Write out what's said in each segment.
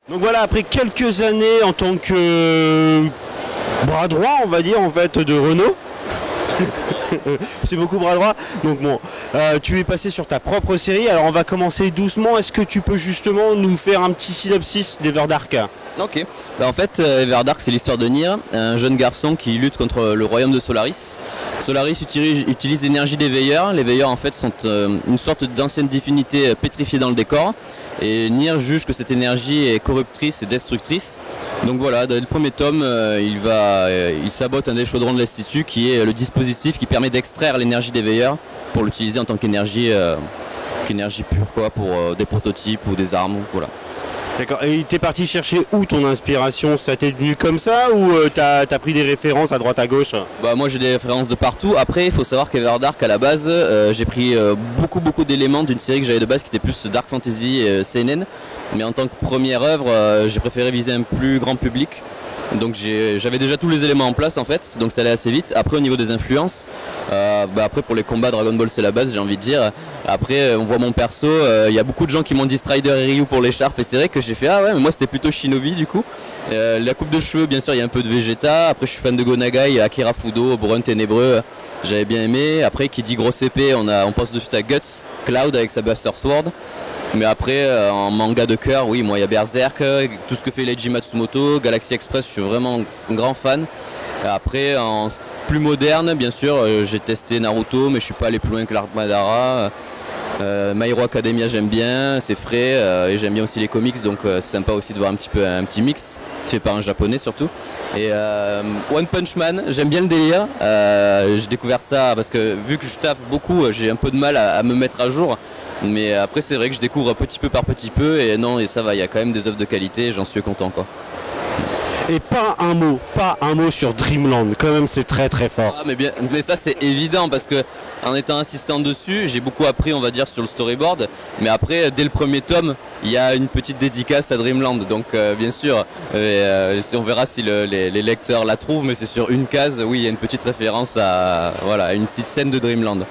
Donc voilà, après quelques années en tant que bras droit, on va dire, en fait, de Renault. C'est beaucoup bras droit. Donc bon, tu es passé sur ta propre série. Alors on va commencer doucement. Est-ce que tu peux justement nous faire un petit synopsis d'Everdark? Ok, en fait Everdark c'est l'histoire de Nier, un jeune garçon qui lutte contre le royaume de Solaris. Solaris utilise l'énergie des veilleurs. Les veilleurs en fait sont une sorte d'ancienne divinité pétrifiée dans le décor. Et Nier juge que cette énergie est corruptrice et destructrice. Donc voilà, dans le premier tome, il sabote un des chaudrons de l'Institut qui est le dispositif qui permet d'extraire l'énergie des veilleurs pour l'utiliser en tant qu'énergie pure quoi, pour des prototypes ou des armes. Voilà. D'accord. Et t'es parti chercher où ton inspiration? Ça t'est venu comme ça ou t'as pris des références à droite à gauche? Bah moi j'ai des références de partout. Après il faut savoir qu'Everdark à la base j'ai pris beaucoup d'éléments d'une série que j'avais de base qui était plus Dark Fantasy et CNN. Mais en tant que première œuvre j'ai préféré viser un plus grand public. Donc j'avais déjà tous les éléments en place en fait, donc ça allait assez vite. Après au niveau des influences, après pour les combats Dragon Ball c'est la base j'ai envie de dire. Après on voit mon perso, il y a beaucoup de gens qui m'ont dit Strider et Ryu pour l'écharpe et c'est vrai que j'ai fait ah ouais mais moi c'était plutôt Shinobi du coup. La coupe de cheveux bien sûr il y a un peu de Vegeta, après je suis fan de Gonagai, Akira Fudo, Brun Ténébreux, j'avais bien aimé. Après qui dit grosse épée on pense de suite à Guts, Cloud avec sa Buster Sword. Mais après, en manga de cœur, oui, moi il y a Berserk, tout ce que fait Leiji Matsumoto, Galaxy Express, je suis vraiment un grand fan. Après, en plus moderne, bien sûr, j'ai testé Naruto, mais je suis pas allé plus loin que l'Arc Madara. My Hero Academia j'aime bien, c'est frais, et j'aime bien aussi les comics, donc c'est sympa aussi de voir un petit mix, fait par un japonais surtout. Et One Punch Man, j'aime bien le délire, j'ai découvert ça parce que vu que je taffe beaucoup, j'ai un peu de mal à me mettre à jour. Mais après c'est vrai que je découvre petit peu par petit peu et non et ça va, il y a quand même des œuvres de qualité et j'en suis content quoi. Et pas un mot sur Dreamland, quand même c'est très très fort. Ah, mais ça c'est évident parce que en étant assistant dessus, j'ai beaucoup appris on va dire sur le storyboard. Mais après dès le premier tome, il y a une petite dédicace à Dreamland. Donc bien sûr, on verra si les lecteurs la trouvent, mais c'est sur une case, oui il y a une petite référence à une petite scène de Dreamland.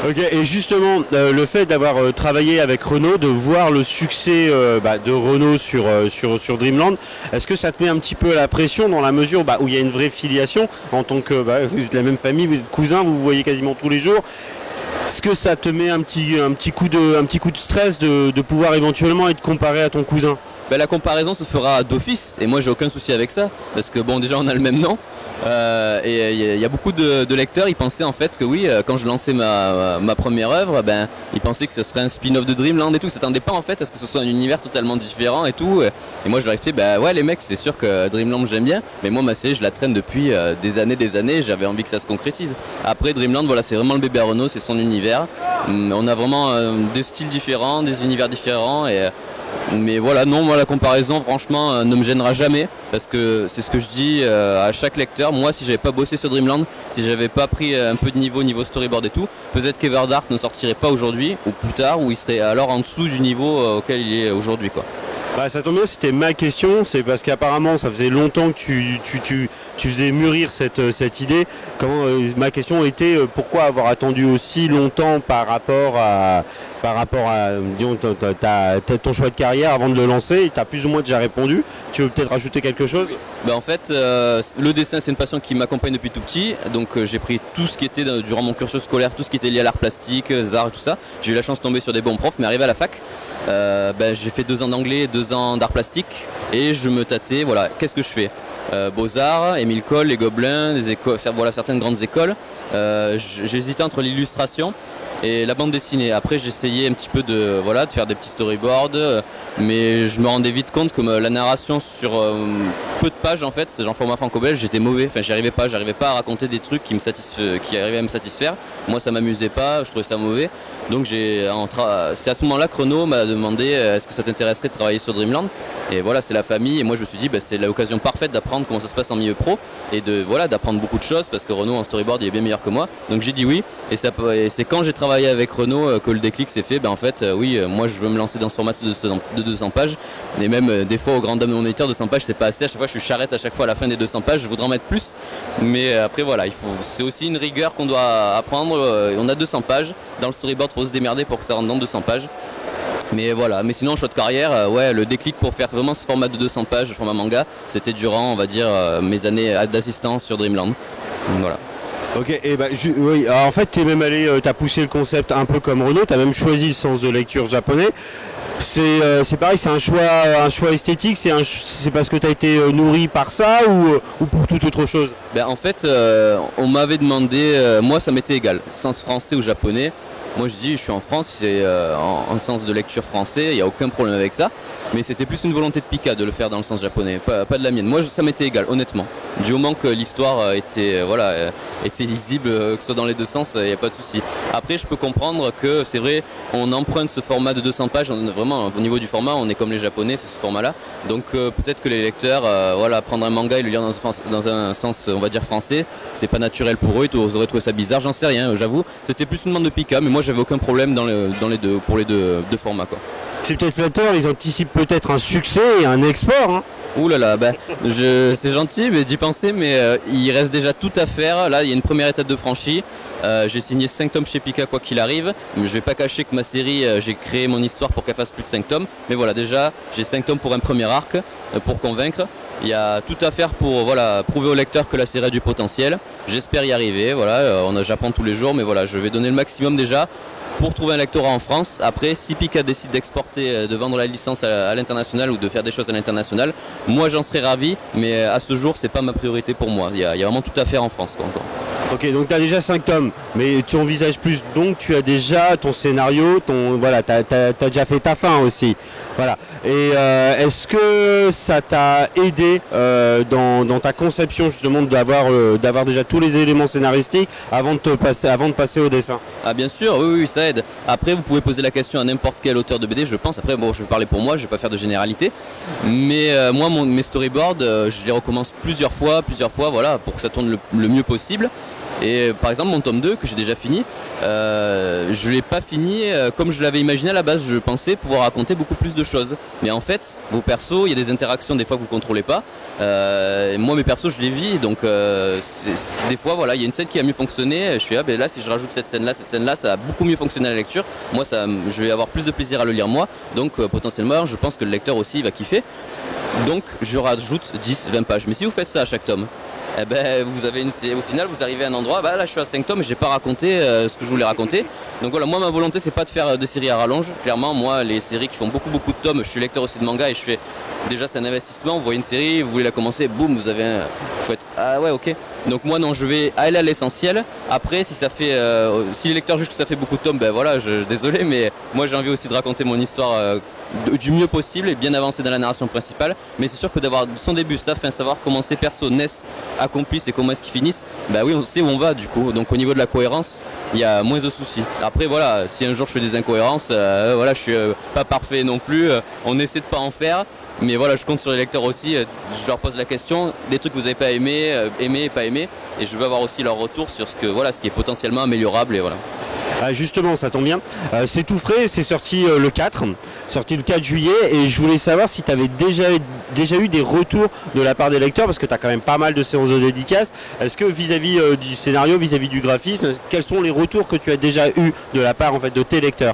Ok, et justement, le fait d'avoir travaillé avec Renault, de voir le succès de Renault sur Dreamland, est-ce que ça te met un petit peu la pression dans la mesure où il y a une vraie filiation en tant que vous êtes la même famille, vous êtes cousins, vous vous voyez quasiment tous les jours. Est-ce que ça te met un petit coup de stress de pouvoir éventuellement être comparé à ton cousin? La comparaison se fera d'office et moi j'ai aucun souci avec ça parce que bon déjà on a le même nom. Et il y a beaucoup de lecteurs, ils pensaient en fait que oui, quand je lançais ma première œuvre, ils pensaient que ce serait un spin-off de Dreamland et tout. Ils s'attendaient pas en fait à ce que ce soit un univers totalement différent et tout. Et moi je leur ai fait, ouais les mecs, c'est sûr que Dreamland j'aime bien, mais moi ma série je la traîne depuis des années. J'avais envie que ça se concrétise. Après Dreamland, voilà, c'est vraiment le bébé à Renault, c'est son univers. On a vraiment des styles différents, des univers différents mais voilà, non, moi la comparaison franchement ne me gênera jamais parce que c'est ce que je dis à chaque lecteur. Moi si j'avais pas bossé sur Dreamland, si j'avais pas pris un peu de niveau storyboard et tout, peut-être qu'Everdark ne sortirait pas aujourd'hui ou plus tard, ou il serait alors en dessous du niveau auquel il est aujourd'hui quoi. Ça tombe bien, c'était ma question, c'est parce qu'apparemment ça faisait longtemps que tu faisais mûrir cette idée. Ma question était pourquoi avoir attendu aussi longtemps par rapport à disons, ton choix de carrière avant de le lancer. Tu as plus ou moins déjà répondu. Tu veux peut-être rajouter quelque chose? En fait, le dessin c'est une passion qui m'accompagne depuis tout petit. Donc j'ai pris tout ce qui était durant mon cursus scolaire, tout ce qui était lié à l'art plastique, les arts et tout ça. J'ai eu la chance de tomber sur des bons profs, mais arrivé à la fac, j'ai fait 2 ans d'anglais, 2 ans d'art plastique et je me tâtais, voilà, qu'est-ce que je fais? Beaux-Arts, Émile Cole, les Gobelins, des écoles, voilà, certaines grandes écoles. J'hésitais entre l'illustration et la bande dessinée. Après j'essayais un petit peu de faire des petits storyboards, mais je me rendais vite compte que la narration sur peu de pages en fait, c'est genre format franco-belge, j'étais mauvais. Enfin j'arrivais pas à raconter des trucs qui arrivaient à me satisfaire. Moi ça m'amusait pas, je trouvais ça mauvais. Donc c'est à ce moment-là que Renault m'a demandé est-ce que ça t'intéresserait de travailler sur Dreamland. Et voilà, c'est la famille et moi je me suis dit c'est l'occasion parfaite d'apprendre comment ça se passe en milieu pro et d'apprendre beaucoup de choses parce que Renault en storyboard il est bien meilleur que moi. Donc j'ai dit oui et c'est quand j'ai travaillé avec Renault que le déclic s'est fait. Moi je veux me lancer dans ce format de 200 pages et même des fois au grand dam de mon éditeur 200 pages c'est pas assez, à chaque fois je suis charrette à chaque fois à la fin des 200 pages, je voudrais en mettre plus mais après voilà, c'est aussi une rigueur qu'on doit apprendre. On a 200 pages, dans le storyboard il faut se démerder pour que ça rentre dans 200 pages Mais voilà, mais sinon choix de carrière, ouais, le déclic pour faire vraiment ce format de 200 pages, le format manga, c'était durant, on va dire, mes années d'assistance sur Dreamland. Donc, voilà. Ok, et oui, alors en fait t'es même allé, t'as poussé le concept un peu comme Renaud, t'as même choisi le sens de lecture japonais. C'est pareil, c'est un choix esthétique, c'est parce que tu as été nourri par ça ou pour toute autre chose? Ben, en fait, on m'avait demandé, moi ça m'était égal, sens français ou japonais. Moi je dis, je suis en France, c'est en sens de lecture français, il n'y a aucun problème avec ça. Mais c'était plus une volonté de Pika de le faire dans le sens japonais, pas de la mienne. Moi ça m'était égal, honnêtement. Du moment que l'histoire était lisible, que ce soit dans les deux sens, il n'y a pas de souci. Après je peux comprendre que c'est vrai, on emprunte ce format de 200 pages, vraiment au niveau du format, on est comme les japonais, c'est ce format-là. Donc peut-être que les lecteurs, prendre un manga et le lire dans un sens, on va dire français, c'est pas naturel pour eux, ils auraient trouvé ça bizarre, j'en sais rien, j'avoue. C'était plus une demande de Pika, mais moi j'avais aucun problème pour les deux formats, quoi. C'est peut-être flatteur, ils anticipent peut-être un succès et un export. Hein. Ouh là là, c'est gentil d'y penser, mais il reste déjà tout à faire. Là, il y a une première étape de franchie. J'ai signé 5 tomes chez Pika quoi qu'il arrive. Mais je vais pas cacher que ma série, j'ai créé mon histoire pour qu'elle fasse plus de 5 tomes. Mais voilà, déjà, j'ai 5 tomes pour un premier arc, pour convaincre. Il y a tout à faire pour prouver au lecteur que la série a du potentiel. J'espère y arriver. J'apprends tous les jours, mais voilà, je vais donner le maximum déjà pour trouver un lectorat en France. Après, si Pika décide d'exporter, de vendre la licence à l'international ou de faire des choses à l'international, moi j'en serais ravi, mais à ce jour, c'est pas ma priorité pour moi. Il y a vraiment tout à faire en France, quoi, encore. Ok, donc tu as déjà 5 tomes, mais tu envisages plus, donc tu as déjà ton scénario, tu as déjà fait ta fin aussi. Voilà. Et est-ce que ça t'a aidé dans ta conception justement d'avoir déjà tous les éléments scénaristiques avant de passer au dessin? Ah bien sûr, oui, ça aide. Après, vous pouvez poser la question à n'importe quel auteur de BD, je pense. Après, bon, je vais parler pour moi, je vais pas faire de généralité. Mais moi, mes storyboards, je les recommence plusieurs fois, voilà, pour que ça tourne le mieux possible. Et par exemple, mon tome 2, que j'ai déjà fini, je l'ai pas fini comme je l'avais imaginé à la base. Je pensais pouvoir raconter beaucoup plus de choses. Mais en fait, vos persos, il y a des interactions des fois que vous contrôlez pas. Moi, mes persos, je les vis. Donc, des fois, voilà, il y a une scène qui a mieux fonctionné. Je suis là, si je rajoute cette scène-là, ça a beaucoup mieux fonctionné à la lecture. Moi, je vais avoir plus de plaisir à le lire moi. Donc, potentiellement, je pense que le lecteur aussi il va kiffer. Donc, je rajoute 10-20 pages. Mais si vous faites ça à chaque tome, eh ben, au final vous arrivez à un endroit, là je suis à 5 tomes et j'ai pas raconté ce que je voulais raconter. Donc voilà, moi ma volonté c'est pas de faire des séries à rallonge. Clairement moi les séries qui font beaucoup de tomes, je suis lecteur aussi de manga et je fais déjà c'est un investissement, vous voyez une série, vous voulez la commencer, boum, vous avez faut être ah ouais ok. Donc moi non, je vais aller à l'essentiel. Après si ça fait si les lecteurs jugent que ça fait beaucoup de tomes, ben voilà, désolé, mais moi j'ai envie aussi de raconter mon histoire du mieux possible et bien avancer dans la narration principale. Mais c'est sûr que d'avoir son début, sa fin, savoir comment ces persos naissent, accomplissent et comment est-ce qu'ils finissent, bah oui on sait où on va du coup. Donc au niveau de la cohérence, il y a moins de soucis. Après voilà, si un jour je fais des incohérences, je suis pas parfait non plus, on essaie de pas en faire. Mais voilà, je compte sur les lecteurs aussi, je leur pose la question, des trucs que vous n'avez pas aimé et pas aimé, et je veux avoir aussi leur retour sur ce qui est potentiellement améliorable et voilà. Justement, ça tombe bien. C'est tout frais, c'est sorti le 4 juillet, et je voulais savoir si tu avais déjà eu des retours de la part des lecteurs, parce que tu as quand même pas mal de séances de dédicaces. Est-ce que vis-à-vis du scénario, vis-à-vis du graphisme, quels sont les retours que tu as déjà eu de la part en fait de tes lecteurs?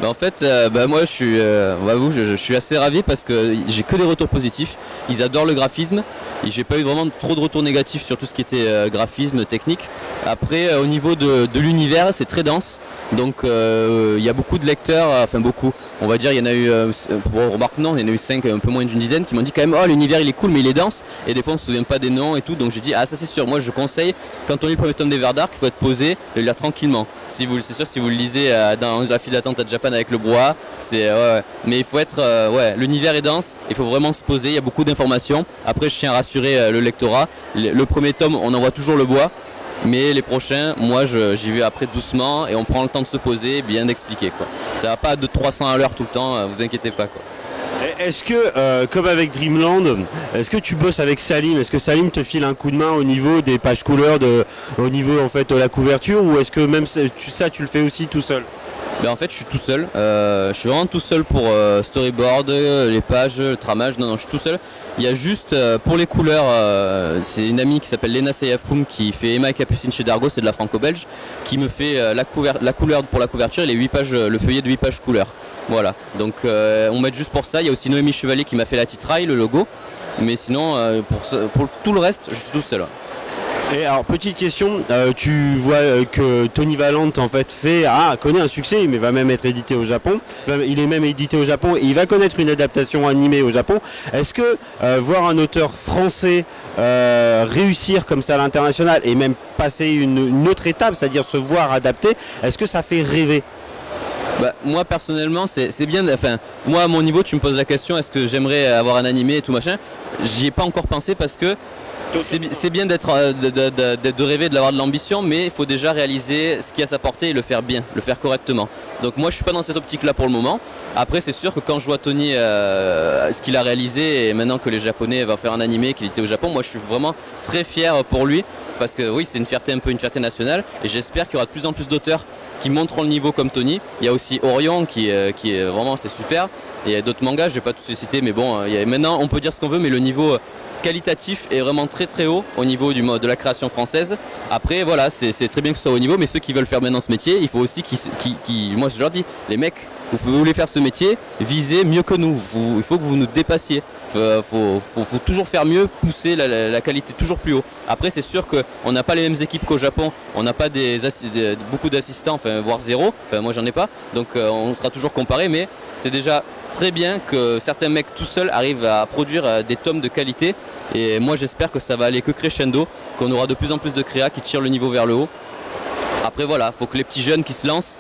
En fait, moi je suis assez ravi parce que j'ai que des retours positifs. Ils adorent le graphisme. Et j'ai pas eu vraiment trop de retours négatifs sur tout ce qui était graphisme, technique. Après, au niveau de l'univers, c'est très dense. Donc il y a beaucoup de lecteurs, enfin beaucoup. On va dire, il y en a eu, remarque non, il y en a eu 5, un peu moins d'une dizaine, qui m'ont dit quand même, oh l'univers il est cool mais il est dense. Et des fois on se souvient pas des noms et tout. Donc j'ai dit, ah ça c'est sûr, moi je conseille, quand on lit le premier tome d'Everdark, il faut être posé, le lire tranquillement. C'est sûr, si vous le lisez dans la file d'attente à Japan avec le brouhaha, mais il faut être, l'univers est dense, il faut vraiment se poser, il y a beaucoup d'informations. Après je tiens à rassurer le lectorat, le premier tome on envoie toujours le bois. Mais les prochains, moi j'y vais après doucement et on prend le temps de se poser et bien d'expliquer quoi. Ça va pas de 300 à l'heure tout le temps, vous inquiétez pas quoi. Est-ce que, comme avec Dreamland, est-ce que tu bosses avec Salim? Est-ce que Salim te file un coup de main au niveau des pages couleurs, au niveau en fait de la couverture, ou est-ce que même ça tu le fais aussi tout seul? En fait je suis tout seul, je suis vraiment tout seul pour storyboard, les pages, le tramage, non je suis tout seul. Il y a juste pour les couleurs, c'est une amie qui s'appelle Lena Sayafoum qui fait Emma et Capucine chez Dargo, c'est de la franco-belge, qui me fait la couleur pour la couverture et les 8 pages, le feuillet de 8 pages couleurs. Voilà, donc on m'aide juste pour ça. Il y a aussi Noémie Chevalier qui m'a fait la titraille, le logo. Mais sinon, pour tout le reste, je suis tout seul. Et alors, petite question, tu vois que Tony Valente en fait connaît un succès, mais va même être édité au Japon. Il est même édité au Japon et il va connaître une adaptation animée au Japon. Est-ce que voir un auteur français réussir comme ça à l'international et même passer une autre étape, c'est-à-dire se voir adapté, est-ce que ça fait rêver? Moi personnellement c'est bien, enfin moi à mon niveau tu me poses la question est-ce que j'aimerais avoir un animé et tout machin, j'y ai pas encore pensé parce que c'est bien de rêver, de l'avoir de l'ambition, mais il faut déjà réaliser ce qui est à sa portée et le faire bien, le faire correctement. Donc moi je suis pas dans cette optique là pour le moment. Après c'est sûr que quand je vois Tony ce qu'il a réalisé et maintenant que les Japonais vont faire un animé, qu'il était au Japon, moi je suis vraiment très fier pour lui parce que oui c'est une fierté, un peu une fierté nationale, et j'espère qu'il y aura de plus en plus d'auteurs qui montreront le niveau comme Tony. Il y a aussi Orion qui est vraiment, c'est super. Et il y a d'autres mangas, je vais pas tous les citer, mais bon, maintenant on peut dire ce qu'on veut, mais le niveau qualitatif est vraiment très très haut au niveau de la création française. Après voilà, c'est très bien que ce soit au niveau, mais ceux qui veulent faire maintenant ce métier, il faut aussi moi je leur dis, les mecs, vous voulez faire ce métier, visez mieux que nous, il faut que vous nous dépassiez. Faut toujours faire mieux, pousser la qualité toujours plus haut. Après c'est sûr qu'on n'a pas les mêmes équipes qu'au Japon, on n'a pas beaucoup d'assistants, enfin voire zéro, enfin moi j'en ai pas, donc on sera toujours comparé, mais c'est déjà très bien que certains mecs tout seuls arrivent à produire des tomes de qualité, et moi j'espère que ça va aller que crescendo, qu'on aura de plus en plus de créas qui tirent le niveau vers le haut. Après voilà, il faut que les petits jeunes qui se lancent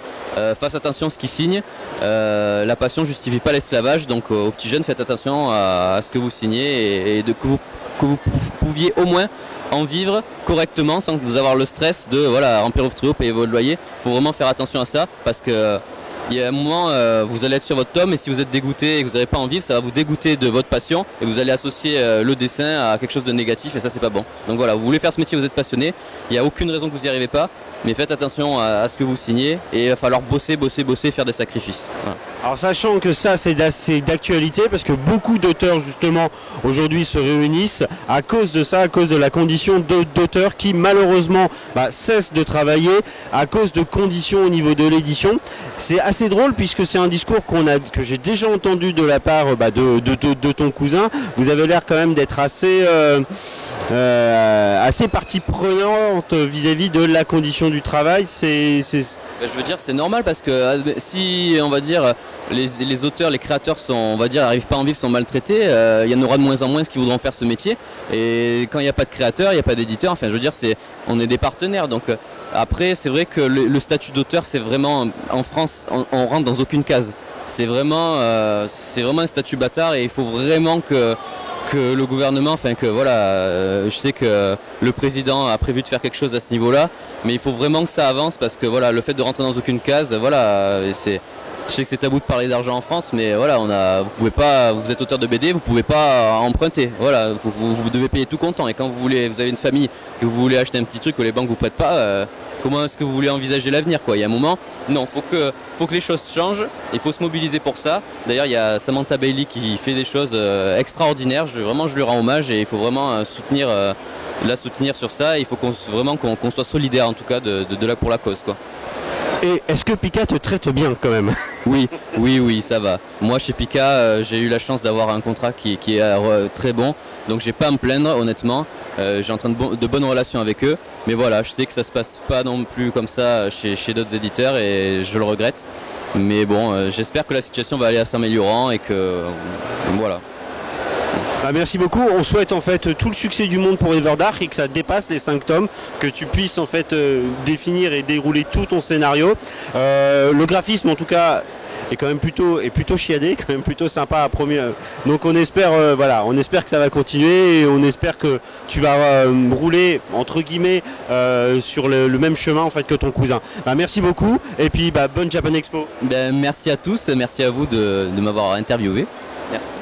fassent attention à ce qu'ils signent. La passion ne justifie pas l'esclavage, donc aux petits jeunes faites attention à ce que vous signez, et que vous pouviez au moins en vivre correctement sans que vous avoir le stress de remplir votre frigo, payer votre loyer. Il faut vraiment faire attention à ça parce que il y a un moment, vous allez être sur votre tome, et si vous êtes dégoûté et que vous n'avez pas envie, ça va vous dégoûter de votre passion et vous allez associer le dessin à quelque chose de négatif, et ça c'est pas bon. Donc voilà, vous voulez faire ce métier, vous êtes passionné, il n'y a aucune raison que vous n'y arrivez pas, mais faites attention à ce que vous signez, et il va falloir bosser, faire des sacrifices. Voilà. Alors sachant que ça c'est d'actualité, parce que beaucoup d'auteurs justement aujourd'hui se réunissent à cause de ça, à cause de la condition d'auteurs qui malheureusement cessent de travailler à cause de conditions au niveau de l'édition. C'est assez drôle puisque c'est un discours que j'ai déjà entendu de la part de ton cousin. Vous avez l'air quand même d'être assez partie prenante vis-à-vis de la condition du travail. Je veux dire c'est normal parce que si on va dire les auteurs, les créateurs n'arrivent pas à en vivre, sont maltraités, il y en aura de moins en moins qui voudront faire ce métier, et quand il n'y a pas de créateurs, il n'y a pas d'éditeurs, enfin je veux dire on est des partenaires, donc après c'est vrai que le statut d'auteur c'est vraiment en France on rentre dans aucune case, c'est vraiment un statut bâtard, et il faut vraiment que le gouvernement, je sais que le président a prévu de faire quelque chose à ce niveau-là, mais il faut vraiment que ça avance parce que le fait de rentrer dans aucune case, je sais que c'est tabou de parler d'argent en France, mais vous pouvez pas, vous êtes auteur de BD, vous pouvez pas emprunter, vous devez payer tout comptant, et quand vous avez une famille, que vous voulez acheter un petit truc que les banques vous prêtent pas, comment est-ce que vous voulez envisager l'avenir quoi? Il y a un moment, non, faut que les choses changent, il faut se mobiliser pour ça. D'ailleurs il y a Samantha Bailey qui fait des choses extraordinaires, je lui rends hommage, et il faut vraiment la soutenir sur ça, il faut qu'on soit solidaire en tout cas pour la cause quoi. Et est-ce que Pika te traite bien quand même? Oui, ça va. Moi chez Pika, j'ai eu la chance d'avoir un contrat qui est très bon, donc j'ai pas à me plaindre honnêtement. J'ai de bonnes relations avec eux, mais voilà, je sais que ça se passe pas non plus comme ça chez d'autres éditeurs, et je le regrette. Mais bon, j'espère que la situation va aller à s'améliorant, et que voilà. Merci beaucoup, on souhaite en fait tout le succès du monde pour Everdark, et que ça dépasse les 5 tomes, que tu puisses en fait définir et dérouler tout ton scénario. Le graphisme en tout cas est quand même plutôt chiadé, quand même plutôt sympa à premier. Donc on espère que ça va continuer, et on espère que tu vas rouler entre guillemets sur le même chemin en fait que ton cousin. Merci beaucoup, et puis bonne Japan Expo. Merci à tous, merci à vous de m'avoir interviewé. Merci.